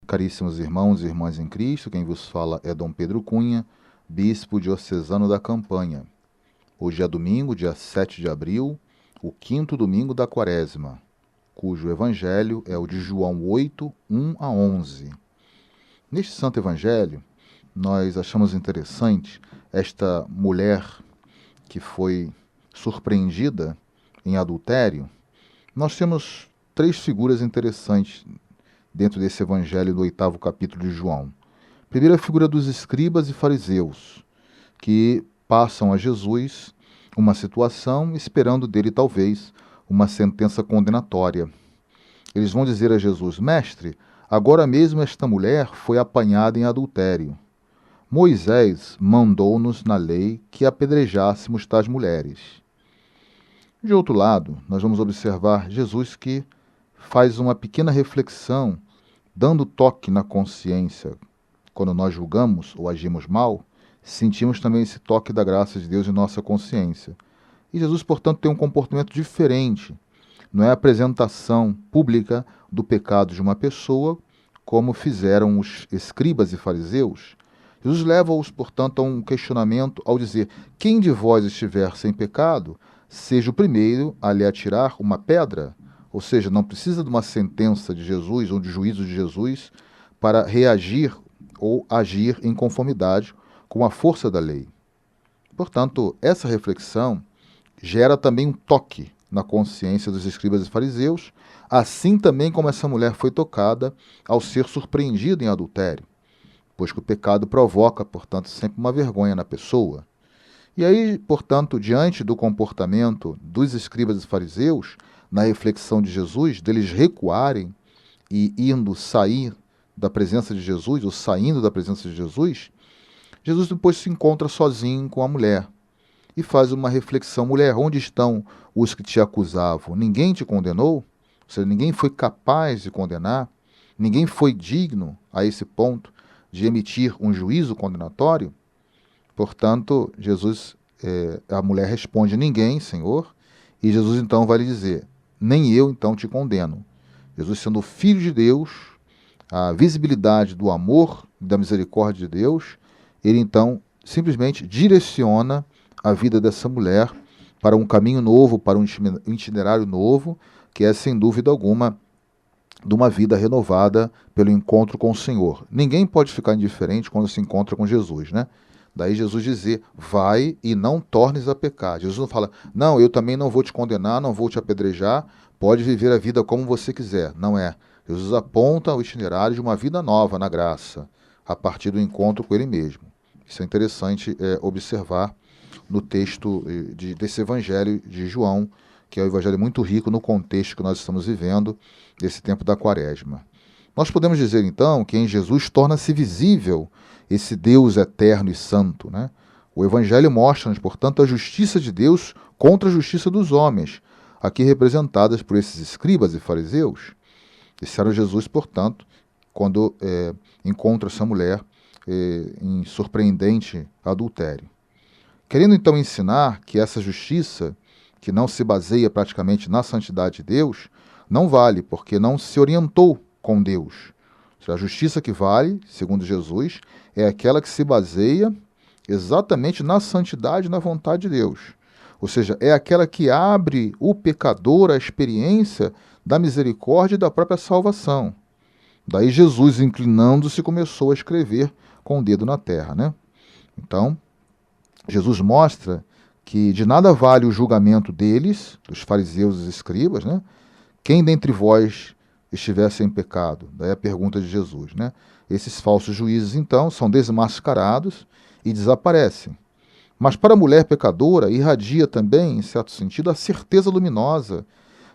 Caríssimos irmãos e irmãs em Cristo, quem vos fala é Dom Pedro Cunha, bispo diocesano da Campanha. Hoje é domingo, dia 7 de abril, o quinto domingo da Quaresma, cujo evangelho é o de João 8, 1 a 11. Neste santo evangelho, nós achamos interessante esta mulher que foi surpreendida em adultério. Nós temos três figuras interessantes dentro desse evangelho do 8º capítulo de João. Primeiro, a figura dos escribas e fariseus, que passam a Jesus uma situação esperando dele, talvez, uma sentença condenatória. Eles vão dizer a Jesus: Mestre, agora mesmo esta mulher foi apanhada em adultério. Moisés mandou-nos na lei que apedrejássemos tais mulheres. De outro lado, nós vamos observar Jesus que faz uma pequena reflexão, dando toque na consciência. Quando nós julgamos ou agimos mal, sentimos também esse toque da graça de Deus em nossa consciência. E Jesus, portanto, tem um comportamento diferente. Não é a apresentação pública do pecado de uma pessoa, como fizeram os escribas e fariseus. Jesus leva-os, portanto, a um questionamento ao dizer: quem de vós estiver sem pecado, seja o primeiro a lhe atirar uma pedra. Ou seja, não precisa de uma sentença de Jesus ou de juízo de Jesus para reagir ou agir em conformidade com a força da lei. Portanto, essa reflexão gera também um toque na consciência dos escribas e fariseus, assim também como essa mulher foi tocada ao ser surpreendida em adultério, pois que o pecado provoca, portanto, sempre uma vergonha na pessoa. E aí, portanto, diante do comportamento dos escribas e fariseus, na reflexão de Jesus, deles recuarem e sair da presença de Jesus, ou saindo da presença de Jesus, Jesus depois se encontra sozinho com a mulher e faz uma reflexão: mulher, onde estão os que te acusavam? Ninguém te condenou? Ou seja, ninguém foi capaz de condenar? Ninguém foi digno a esse ponto de emitir um juízo condenatório? Portanto, a mulher responde: ninguém, Senhor. E Jesus então vai lhe dizer: nem eu então te condeno. Jesus, sendo o Filho de Deus, a visibilidade do amor e da misericórdia de Deus, ele então simplesmente direciona a vida dessa mulher para um caminho novo, para um itinerário novo, que é, sem dúvida alguma, de uma vida renovada pelo encontro com o Senhor. Ninguém pode ficar indiferente quando se encontra com Jesus, né? Daí Jesus dizer: vai e não tornes a pecar. Jesus não fala: não, eu também não vou te condenar, não vou te apedrejar, pode viver a vida como você quiser. Não é. Jesus aponta o itinerário de uma vida nova na graça, a partir do encontro com ele mesmo. Isso é interessante observar no texto desse evangelho de João, que é um evangelho muito rico no contexto que nós estamos vivendo, desse tempo da Quaresma. Nós podemos dizer, então, que em Jesus torna-se visível esse Deus eterno e santo, né? O evangelho mostra-nos, portanto, a justiça de Deus contra a justiça dos homens, aqui representadas por esses escribas e fariseus. Esse era Jesus, portanto, quando encontra essa mulher em surpreendente adultério. Querendo então ensinar que essa justiça, que não se baseia praticamente na santidade de Deus, não vale, porque não se orientou com Deus. A justiça que vale, segundo Jesus, é aquela que se baseia exatamente na santidade e na vontade de Deus. Ou seja, é aquela que abre o pecador à experiência da misericórdia e da própria salvação. Daí Jesus, inclinando-se, começou a escrever com o dedo na terra, né? Então, Jesus mostra que de nada vale o julgamento deles, dos fariseus e escribas, né? Quem dentre vós estivesse em pecado? Daí a pergunta de Jesus, né? Esses falsos juízes, então, são desmascarados e desaparecem. Mas para a mulher pecadora, irradia também, em certo sentido, a certeza luminosa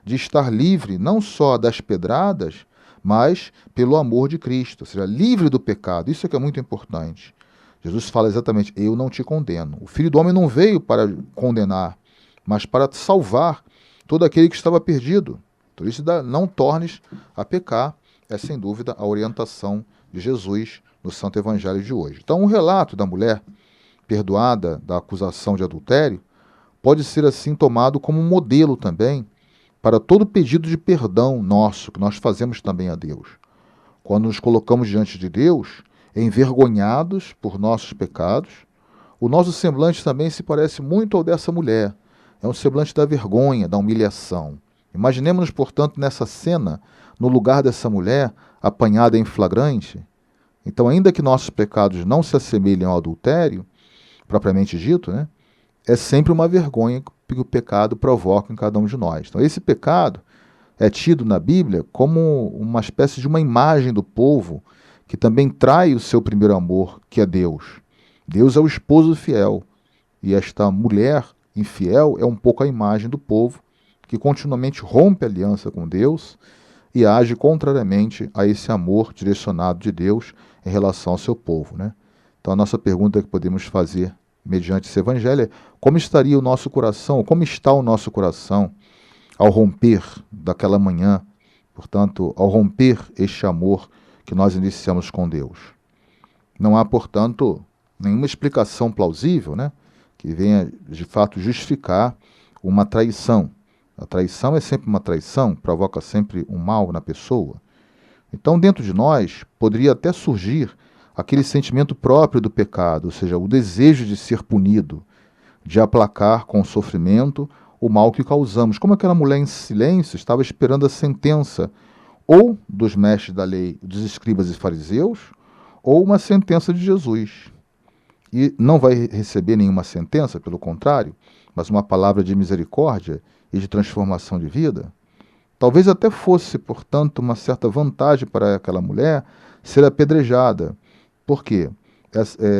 de estar livre não só das pedradas, mas pelo amor de Cristo, ou seja, livre do pecado. Isso é que é muito importante. Jesus fala exatamente: eu não te condeno. O Filho do Homem não veio para condenar, mas para salvar todo aquele que estava perdido. Por isso, não tornes a pecar, é sem dúvida a orientação de Jesus no Santo Evangelho de hoje. Então, o relato da mulher perdoada da acusação de adultério pode ser assim tomado como um modelo também para todo pedido de perdão nosso, que nós fazemos também a Deus. quando nos colocamos diante de Deus, envergonhados por nossos pecados, o nosso semblante também se parece muito ao dessa mulher. É um semblante da vergonha, da humilhação. Imaginemos-nos, portanto, nessa cena, no lugar dessa mulher, apanhada em flagrante. Então, ainda que nossos pecados não se assemelhem ao adultério, propriamente dito, né, é sempre uma vergonha que o pecado provoca em cada um de nós. Então, esse pecado é tido na Bíblia como uma espécie de uma imagem do povo que também trai o seu primeiro amor, que é Deus. Deus é o esposo fiel, e esta mulher infiel é um pouco a imagem do povo que continuamente rompe a aliança com Deus e age contrariamente a esse amor direcionado de Deus em relação ao seu povo, né? Então a nossa pergunta que podemos fazer mediante esse evangelho é: como estaria o nosso coração, como está o nosso coração ao romper daquela manhã, portanto, ao romper este amor que nós iniciamos com Deus? Não há, portanto, nenhuma explicação plausível, né, que venha de fato justificar uma traição. A traição é sempre uma traição, provoca sempre um mal na pessoa. Então, dentro de nós, poderia até surgir aquele sentimento próprio do pecado, ou seja, o desejo de ser punido, de aplacar com o sofrimento o mal que causamos. Como aquela mulher em silêncio estava esperando a sentença ou dos mestres da lei, dos escribas e fariseus, ou uma sentença de Jesus. E não vai receber nenhuma sentença, pelo contrário, mas uma palavra de misericórdia e de transformação de vida. Talvez até fosse, portanto, uma certa vantagem para aquela mulher ser apedrejada. Por quê?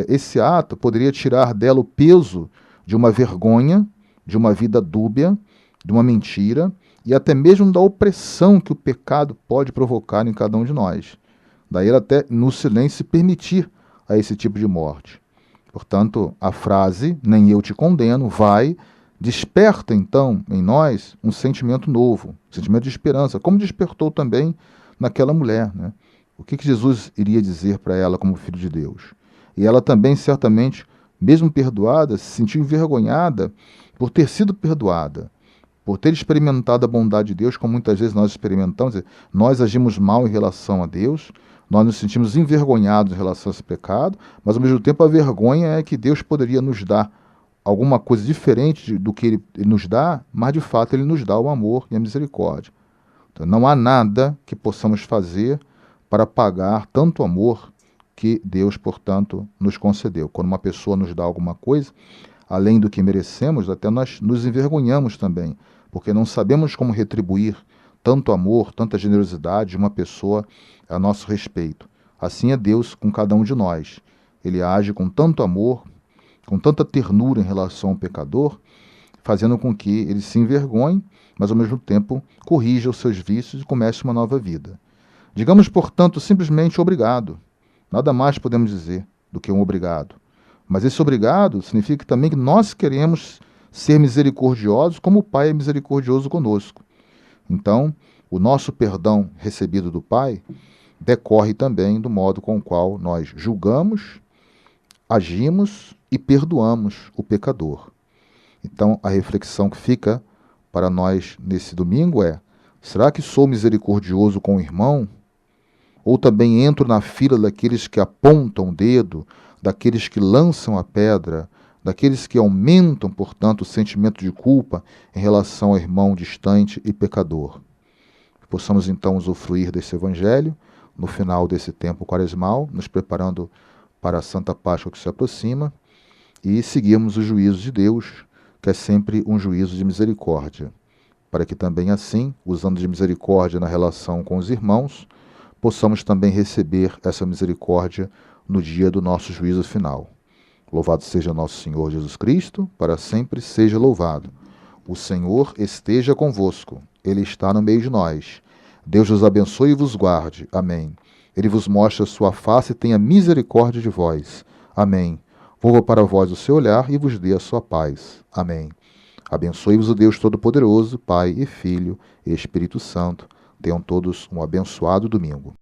Esse ato poderia tirar dela o peso de uma vergonha, de uma vida dúbia, de uma mentira e até mesmo da opressão que o pecado pode provocar em cada um de nós. Daí ela até, no silêncio, se permitir a esse tipo de morte. Portanto, a frase, nem eu te condeno, vai, desperta então em nós um sentimento novo, um sentimento de esperança, como despertou também naquela mulher, né? O que Jesus iria dizer para ela como filho de Deus? E ela também, certamente, mesmo perdoada, se sentiu envergonhada por ter sido perdoada, por ter experimentado a bondade de Deus, como muitas vezes nós experimentamos. Nós agimos mal em relação a Deus, nós nos sentimos envergonhados em relação a esse pecado, mas ao mesmo tempo a vergonha é que Deus poderia nos dar alguma coisa diferente do que Ele nos dá, mas de fato Ele nos dá o amor e a misericórdia. Então, não há nada que possamos fazer para pagar tanto amor que Deus, portanto, nos concedeu. Quando uma pessoa nos dá alguma coisa, além do que merecemos, até nós nos envergonhamos também, porque não sabemos como retribuir tanto amor, tanta generosidade de uma pessoa a nosso respeito. Assim é Deus com cada um de nós. Ele age com tanto amor, com tanta ternura em relação ao pecador, fazendo com que ele se envergonhe, mas ao mesmo tempo corrija os seus vícios e comece uma nova vida. Digamos, portanto, simplesmente obrigado. Nada mais podemos dizer do que um obrigado. Mas esse obrigado significa também que nós queremos ser misericordiosos como o Pai é misericordioso conosco. Então, o nosso perdão recebido do Pai decorre também do modo com o qual nós julgamos, agimos e perdoamos o pecador. Então, a reflexão que fica para nós nesse domingo é: será que sou misericordioso com o irmão? Ou também entro na fila daqueles que apontam o dedo, daqueles que lançam a pedra, daqueles que aumentam, portanto, o sentimento de culpa em relação ao irmão distante e pecador? Possamos então usufruir desse evangelho no final desse tempo quaresmal, nos preparando para a Santa Páscoa que se aproxima, e seguirmos o juízo de Deus, que é sempre um juízo de misericórdia, para que também assim, usando de misericórdia na relação com os irmãos, possamos também receber essa misericórdia no dia do nosso juízo final. Louvado seja nosso Senhor Jesus Cristo, para sempre seja louvado. O Senhor esteja convosco, Ele está no meio de nós. Deus vos abençoe e vos guarde. Amém. Ele vos mostre a sua face e tenha misericórdia de vós. Amém. Volva para vós o seu olhar e vos dê a sua paz. Amém. Abençoe-vos o Deus Todo-Poderoso, Pai e Filho e Espírito Santo. Tenham todos um abençoado domingo.